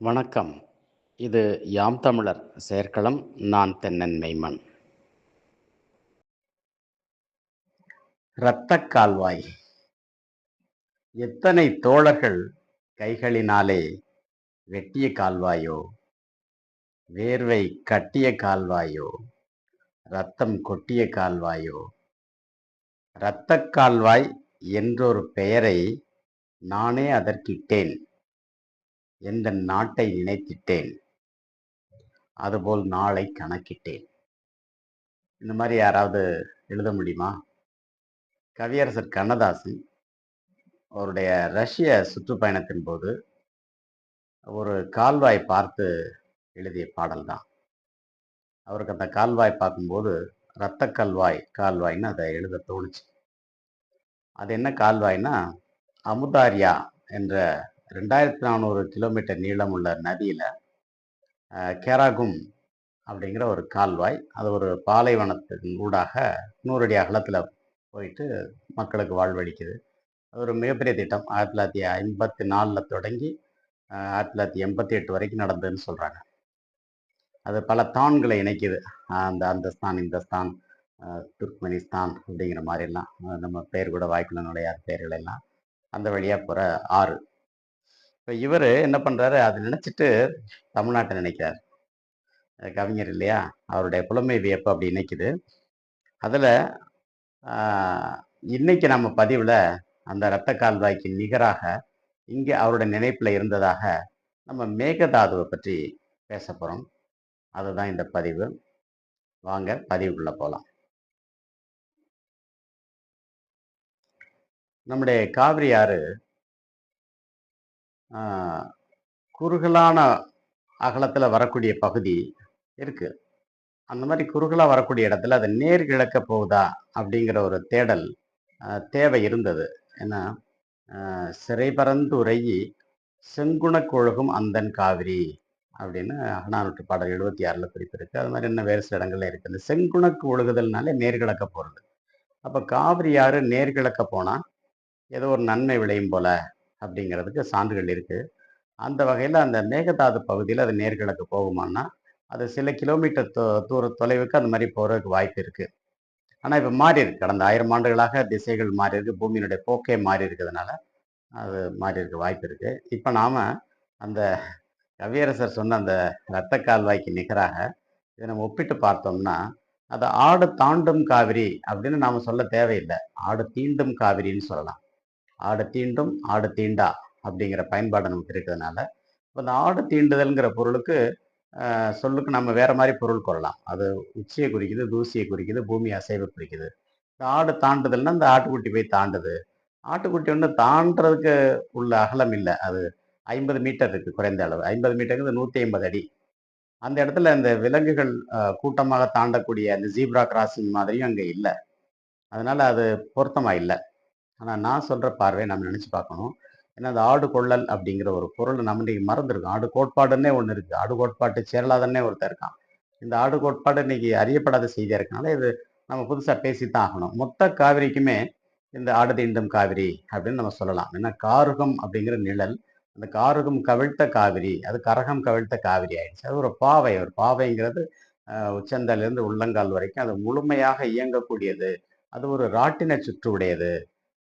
வணக்கம். இது யாம் தமிழர் செயற்களம். நான் தென்னன் மெய்மன். இரத்தக் கால்வாய். எத்தனை தோழர்கள் கைகளினாலே வெட்டிய கால்வாயோ, வேர்வை கட்டிய கால்வாயோ, இரத்தம் கொட்டிய கால்வாயோ. இரத்தக் கால்வாய் என்றொரு பெயரை நானே அதற்கிட்டேன். எந்தன் நாட்டை நினைத்திட்டேன். அதுபோல் நாளை கணக்கிட்டேன். இந்த மாதிரி யாராவது எழுத முடியுமா? கவியரசர் கண்ணதாசன் அவருடைய ரஷ்ய சுற்றுப்பயணத்தின் போது ஒரு கால்வாய் பார்த்து எழுதிய பாடல் தான். அவருக்கு அந்த கால்வாய் பார்க்கும்போது இரத்த கால்வாய்ன்னு அதை எழுத தோணுச்சு. அது என்ன கால்வாய்னா, அமுதாரியா என்ற 2400 கிலோமீட்டர் நீளம் உள்ள நதியில கேராகும் அப்படிங்கிற ஒரு கால்வாய். அது ஒரு பாலைவனத்தின் ஊடாக 100 அடி அகலத்தில் போயிட்டு மக்களுக்கு வாழ்வளிக்குது. அது ஒரு மிகப்பெரிய திட்டம். 1954 தொடங்கி 1988 வரைக்கும் நடந்ததுன்னு சொல்றாங்க. அது பல தான்களை இணைக்குது. அந்த அந்த ஸ்தான், இந்த ஸ்தான், துர்க்மெனிஸ்தான் அப்படிங்கிற மாதிரிலாம் நம்ம பேர் கூட வாய்க்குள்ள நுழையாத பெயர்கள் எல்லாம் அந்த வழியா போற ஆறு. இப்போ இவர் என்ன பண்றாரு, அதை நினைச்சிட்டு தமிழ்நாட்டை நினைக்கிறார். கவிஞர் இல்லையா, அவருடைய புலமை வியப்பு அப்படி நினைக்குது. அதுல இன்னைக்கு நம்ம பதிவுல அந்த இரத்த கால்வாய்க்கு நிகராக இங்கே அவருடைய நினைப்புல இருந்ததாக நம்ம மேகதாதுவை பற்றி பேச போறோம். அதுதான் இந்த பதிவு. வாங்க பதிவுக்குள்ள போலாம். நம்முடைய காவிரி ஆறு குறுகலான அகலத்துல வரக்கூடிய பகுதி இருக்கு. அந்த மாதிரி குறுகலா வரக்கூடிய இடத்துல அது நேர் கிழக்க போகுதா அப்படிங்கிற ஒரு தேடல் தேவை இருந்தது. ஏன்னா சிறை பறந்து உரையி செங்குணக் கொழுகும் அந்தன் காவிரி அப்படின்னு அகநானூற்று பாடல் 76ல குறிப்பு இருக்கு. அது மாதிரி இன்னும் வேறு சில இடங்கள்ல இருக்கு. இந்த செங்குணக்கு ஒழுகுதல்னாலே நேர்கிழக்க போறது. அப்ப காவிரி ஆறு நேர்கிழக்க போனா ஏதோ ஒரு நன்மை விளையும் போல அப்படிங்கிறதுக்கு சான்றுகள் இருக்கு. அந்த வகையில அந்த மேகதாது பகுதியில அது நேர்கிழக்கு போகுமான்னா, அது சில கிலோமீட்டர் தொலைவுக்கு அந்த மாதிரி போறதுக்கு வாய்ப்பு இருக்கு. ஆனா இப்ப மாறி இருக்கு. கடந்த 1000 ஆண்டுகளாக திசைகள் மாறி இருக்கு. பூமியினுடைய போக்கே மாறி இருக்கிறதுனால அது மாறி இருக்க வாய்ப்பு இருக்கு. இப்ப நாம அந்த கவியரசர் சொன்ன அந்த இரத்த கால்வாய்க்கு நிகராக இதை நம்ம ஒப்பிட்டு பார்த்தோம்னா, அது ஆடு தாண்டும் காவிரி அப்படின்னு நாம சொல்ல தேவையில்லை. ஆடு தீண்டும் காவிரின்னு சொல்லலாம். ஆடு தீண்டும், ஆடு தீண்டா அப்படிங்கிற பயன்பாடு நமக்கு இருக்கிறதுனால, இப்போ இந்த ஆடு தீண்டுதல்ங்கிற பொருளுக்கு சொல்லுக்கு நம்ம வேற மாதிரி பொருள் கொள்ளலாம். அது உச்சியை குறிக்குது, தூசியை குறிக்குது, பூமி அசைவை குறிக்குது. இந்த ஆடு தாண்டுதல்னா இந்த ஆட்டுக்குட்டி போய் தாண்டுது. ஆட்டுக்குட்டி ஒன்று தாண்டுறதுக்கு உள்ள அகலம் இல்லை. அது 50 மீட்டர் இருக்கு குறைந்த அளவு. 50 மீட்டருங்கிறது 150 அடி. அந்த இடத்துல இந்த விலங்குகள் கூட்டமாக தாண்டக்கூடிய அந்த ஜீப்ரா கிராசிங் மாதிரியும் அங்கே இல்லை. அதனால அது பொருத்தமா இல்லை. ஆனால் நான் சொல்ற பார்வை நம்ம நினைச்சு பார்க்கணும். ஏன்னா அந்த ஆடு கொள்ளல் அப்படிங்கிற ஒரு பொருள் நம்ம இன்னைக்கு மறந்துருக்கோம். ஆடு கோட்பாடுன்னே ஒன்று இருக்கு. ஆடு கோட்பாட்டு சேரலாதன்னே ஒருத்தர் இருக்கான். இந்த ஆடு கோட்பாடு இன்னைக்கு அறியப்படாத செய்தியா இருக்கனால இது நம்ம புதுசா பேசித்தான் ஆகணும். மொத்த காவிரிக்குமே இந்த ஆடு தீண்டும் காவிரி அப்படின்னு நம்ம சொல்லலாம். ஏன்னா காருகம் அப்படிங்கிற நிழல், அந்த காருகம் கவிழ்த்த காவிரி, அது கரகம் கவிழ்த்த காவிரி ஆயிடுச்சு. அது ஒரு பாவை. ஒரு பாவைங்கிறது உச்சந்தலிருந்து உள்ளங்கால் வரைக்கும் அது முழுமையாக இயங்கக்கூடியது. அது ஒரு ராட்டின சுற்று உடையது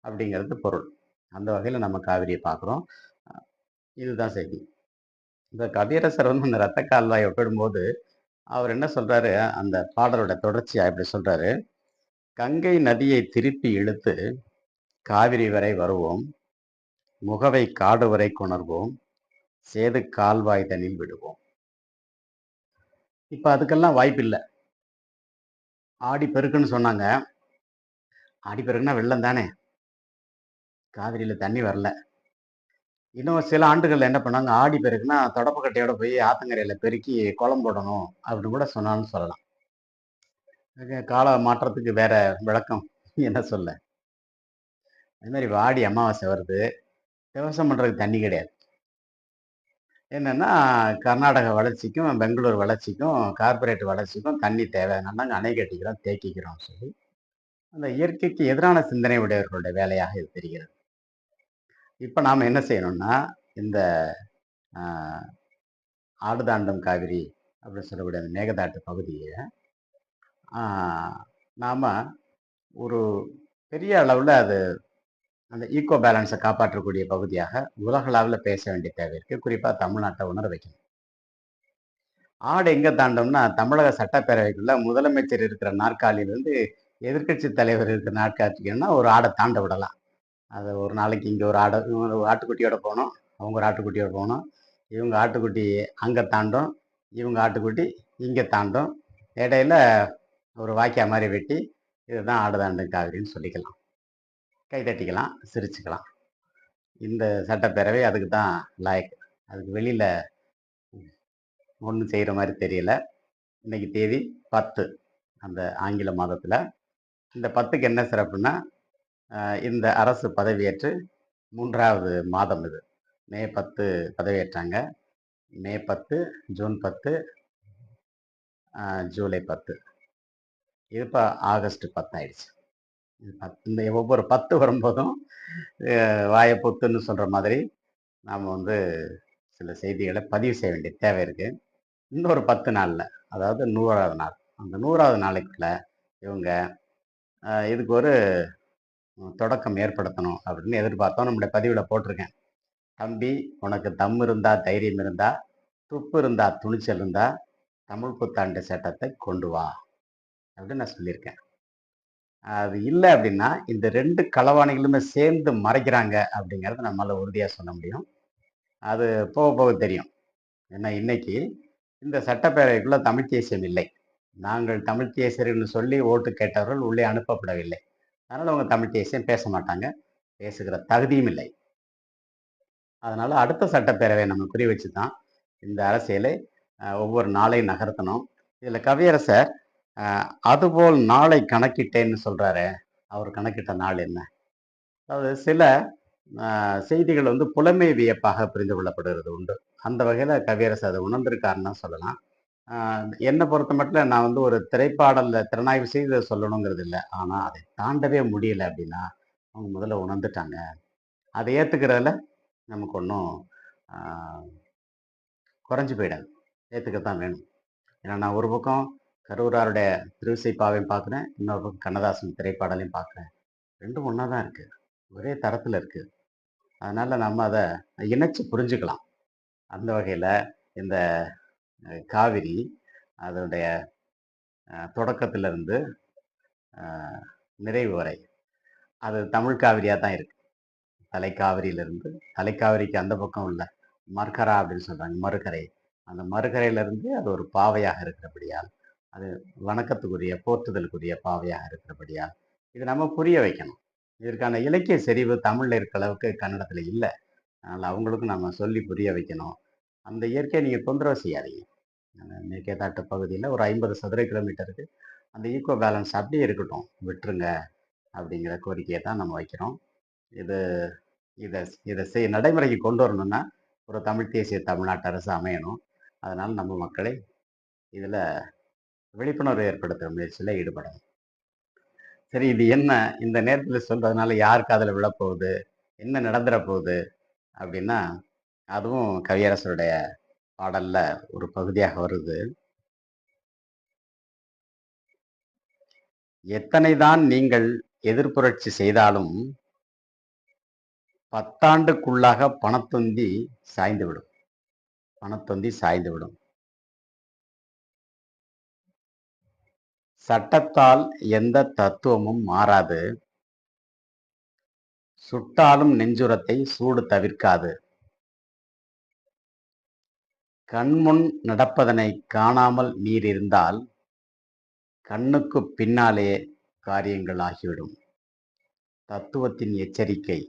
அப்படிங்கிறது பொருள். அந்த வகையில நம்ம காவிரியை பார்க்குறோம். இதுதான் செய்தி. இந்த கவியரசர் வந்து அந்த இரத்த கால்வாயை ஒப்பிடும்போது அவர் என்ன சொல்றாரு, அந்த பாடலோட தொடர்ச்சியா இப்படி சொல்றாரு. கங்கை நதியை திருப்பி இழுத்து காவிரி வரை வருவோம், முகவை காடு வரை கொணர்வோம், சேது கால்வாய் தனில் விடுவோம். இப்ப அதுக்கெல்லாம் வாய்ப்பு இல்லை. ஆடி பெருக்குன்னு சொன்னாங்க. ஆடி பெருக்குன்னா வெள்ளம் தானே, காவிரியில தண்ணி வரல. இன்னும் சில ஆண்டுகள் என்ன பண்ணாங்க, ஆடி பெருக்குன்னா தொடப்பு கட்டையோட போய் ஆத்தங்கரையில பெருக்கி குளம் போடணும் அப்படின்னு கூட சொன்னான்னு சொல்லலாம். கால மாற்றத்துக்கு வேற விளக்கம் என்ன சொல்ல. அதே மாதிரி ஆடி அமாவாசை வருது, விவசாயம் பண்றதுக்கு தண்ணி கிடையாது. என்னன்னா கர்நாடக வளர்ச்சிக்கும், பெங்களூர் வளர்ச்சிக்கும், கார்பரேட் வளர்ச்சிக்கும் தண்ணி தேவை. அதனால நாங்கள் அணை கட்டிக்கிறோம், தேக்கிக்கிறோம் சொல்லி அந்த இயற்கைக்கு எதிரான சிந்தனை உடையவர்களுடைய வேலையாக இது தெரிகிறது. இப்ப நாம என்ன செய்யணும்னா, இந்த ஆடு தாண்டும் காவிரி அப்படின்னு சொல்லக்கூடிய அந்த மேகதாட்டு பகுதியை நாம் ஒரு பெரிய அளவில் அது அந்த ஈக்கோ பேலன்ஸை காப்பாற்றக்கூடிய பகுதியாக உலகளவில் பேச வேண்டிய தேவை இருக்குது. குறிப்பாக தமிழ்நாட்டை உணர வைக்கணும். ஆடு எங்கே தாண்டோம்னா, தமிழக சட்டப்பேரவைக்குள்ள முதலமைச்சர் இருக்கிற நாற்காலியிலிருந்து எதிர்க்கட்சி தலைவர் இருக்கிற நாற்காலிக்குன்னா ஒரு ஆடை தாண்ட விடலாம். அது ஒரு நாளைக்கு இங்கே ஒரு ஆடை, இவங்க ஒரு ஆட்டுக்குட்டியோட போகணும், அவங்க ஒரு ஆட்டுக்குட்டியோட போகணும், இவங்க ஆட்டுக்குட்டி அங்கே தாண்டும், இவங்க ஆட்டுக்குட்டி இங்கே தாண்டும், இடையில ஒரு வாய்க்கா மாதிரி வெட்டி இதுதான் ஆடு தாண்டும் காவிரின்னு சொல்லிக்கலாம். கை தட்டிக்கலாம், சிரிச்சுக்கலாம். இந்த சட்டப்பேரவை அதுக்கு தான் லாயக்கு. அதுக்கு வெளியில் ஒன்றும் செய்கிற மாதிரி தெரியல. இன்னைக்கு தேதி 10 அந்த ஆங்கில மாதத்தில். இந்த 10க்கு என்ன சிறப்புன்னா, இந்த அரசு பதவியேற்று 3வது மாதம் இது. மே 10 பதவியேற்றாங்க. மே 10, ஜூன் 10, ஜூலை 10. இது இப்போ ஆகஸ்ட் 10 ஆயிடுச்சு. இந்த ஒவ்வொரு 10 வரும்போதும் வாயை பொத்துன்னு சொல்கிற மாதிரி நாம் வந்து சில செய்திகளை பதிவு செய்ய வேண்டிய தேவை இருக்குது. இன்னொரு 10 நாளில், அதாவது 100வது நாள், அந்த 100வது நாளைக்குள்ள இவங்க இதுக்கு ஒரு தொடக்கம் ஏற்படுத்தணும் அப்படின்னு எதிர்பார்த்தோம். நம்முடைய பதிவில் போட்டிருக்கேன். தம்பி, உனக்கு தம் இருந்தா, தைரியம் இருந்தா, துப்பு இருந்தா, துணிச்சல் இருந்தா, தமிழ் புத்தாண்டு சட்டத்தை கொண்டு வா அப்படின்னு நான் சொல்லியிருக்கேன். அது இல்லை அப்படின்னா இந்த 2 களவாணிகளுமே சேர்ந்து மறைக்கிறாங்க அப்படிங்கிறத நம்மளால உறுதியாக சொல்ல முடியும். அது போக போக தெரியும். ஏன்னா இன்னைக்கு இந்த சட்டப்பேரவைக்குள்ள தமிழ் தேசியம் இல்லை. நாங்கள் தமிழ் தேசியர்னு சொல்லி ஓட்டு கேட்டவர்கள் உள்ளே அனுப்பப்படவில்லை. அதனால அவங்க தமிழ் தேசியம் பேச மாட்டாங்க, பேசுகிற தகுதியும் இல்லை. அதனால அடுத்த சட்டப்பேரவையை நம்ம குறி வச்சு தான் இந்த அரசியலை ஒவ்வொரு நாளையும் நகர்த்தணும். இதில் கவியரசர் அதுபோல் நாளை கணக்கிட்டேன்னு சொல்றாரு. அவர் கணக்கிட்ட நாள் என்ன? அதாவது சில செய்திகள் வந்து புலமை வியப்பாக புரிந்து கொள்ளப்படுகிறது உண்டு. அந்த வகையில் கவியரசர் அதை உணர்ந்திருக்காருன்னு தான் சொல்லலாம். என்னை பொறுத்த மட்டும் நான் வந்து ஒரு திரைப்பாடல்ல திறனாய்வு செய்து சொல்லணுங்கிறது இல்லை. ஆனால் அதை தாண்டவே முடியலை அப்படின்னா அவங்க முதல்ல உணர்ந்துட்டாங்க. அதை ஏற்றுக்கிறதுல நமக்கு ஒன்றும் குறைஞ்சி போயிடாது. ஏற்றுக்கத்தான் வேணும். ஏன்னா நான் ஒரு பக்கம் கரூராருடைய திருவிசைப்பாவையும் பார்க்குறேன், இன்னொரு பக்கம் கண்ணதாசன் திரைப்பாடலையும் பார்க்குறேன். ரெண்டும் ஒன்றா தான் இருக்குது, ஒரே தரத்தில் இருக்குது. அதனால் நம்ம அதை இணைச்சி புரிஞ்சுக்கலாம். அந்த வகையில் இந்த காவிரி அதனுடைய தொடக்கத்திலிருந்து நிறைவு வரை அது தமிழ் காவிரியாக தான் இருக்குது. தலைக்காவிரியிலிருந்து, தலைக்காவிரிக்கு அந்த பக்கம் உள்ள மர்கரா அப்படின்னு சொல்கிறாங்க, மறுகரை. அந்த மறுகரையிலிருந்து அது ஒரு பாவையாக இருக்கிறபடியால், அது வணக்கத்துக்குரிய போற்றுதலுக்குரிய பாவையாக இருக்கிறபடியால் இது நம்ம புரிய வைக்கணும். இதற்கான இலக்கிய செறிவு தமிழில் இருக்க அளவுக்கு கன்னடத்தில் இல்லை. அதனால் அவங்களுக்கும் நம்ம சொல்லி புரிய வைக்கணும். அந்த இயற்கையை நீங்கள் தொந்தரவு செய்யாதீங்க. மேற்கேதாட்டு பகுதியில் ஒரு 50 சதுர கிலோமீட்டருக்கு அந்த ஈக்கோ பேலன்ஸ் அப்படியே இருக்கட்டும், விட்டுருங்க அப்படிங்கிற கோரிக்கையை தான் நம்ம வைக்கிறோம். இது இதை இதை நடைமுறைக்கு கொண்டு வரணும்னா ஒரு தமிழ் தேசிய தமிழ்நாட்டு அரசு அமையணும். அதனால் நம்ம மக்களை இதில் விழிப்புணர்வு ஏற்படுத்துகிற முயற்சியில் ஈடுபடணும். சரி, இது என்ன இந்த நேரத்தில் சொல்றதுனால யாருக்கு அதில் விழப்போகுது, என்ன நடந்துட போகுது அப்படின்னா, அதுவும் கவியரசருடைய பாடல்ல ஒரு பகுதியாக வருது. எத்தனைதான் நீங்கள் எதிர்ப்புரட்சி செய்தாலும் 10 ஆண்டுக்குள்ளாக பணத்தொந்தி சாய்ந்துவிடும். பணத்தொந்தி சாய்ந்துவிடும். சட்டத்தால் எந்த தத்துவமும் மாறாது. சுட்டாலும் நெஞ்சுரத்தை சூடு தவிர்க்காது. கண்முன் நடப்பதனை காணாமல் நீர் இருந்தால் கண்ணுக்கு பின்னாலே காரியங்கள் ஆகிவிடும். தத்துவத்தின் எச்சரிக்கை,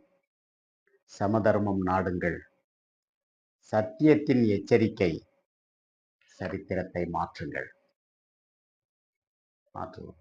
சமதர்மம் நாடுங்கள். சத்தியத்தின் எச்சரிக்கை, சரித்திரத்தை மாற்றுங்கள். மாற்றுவோம்.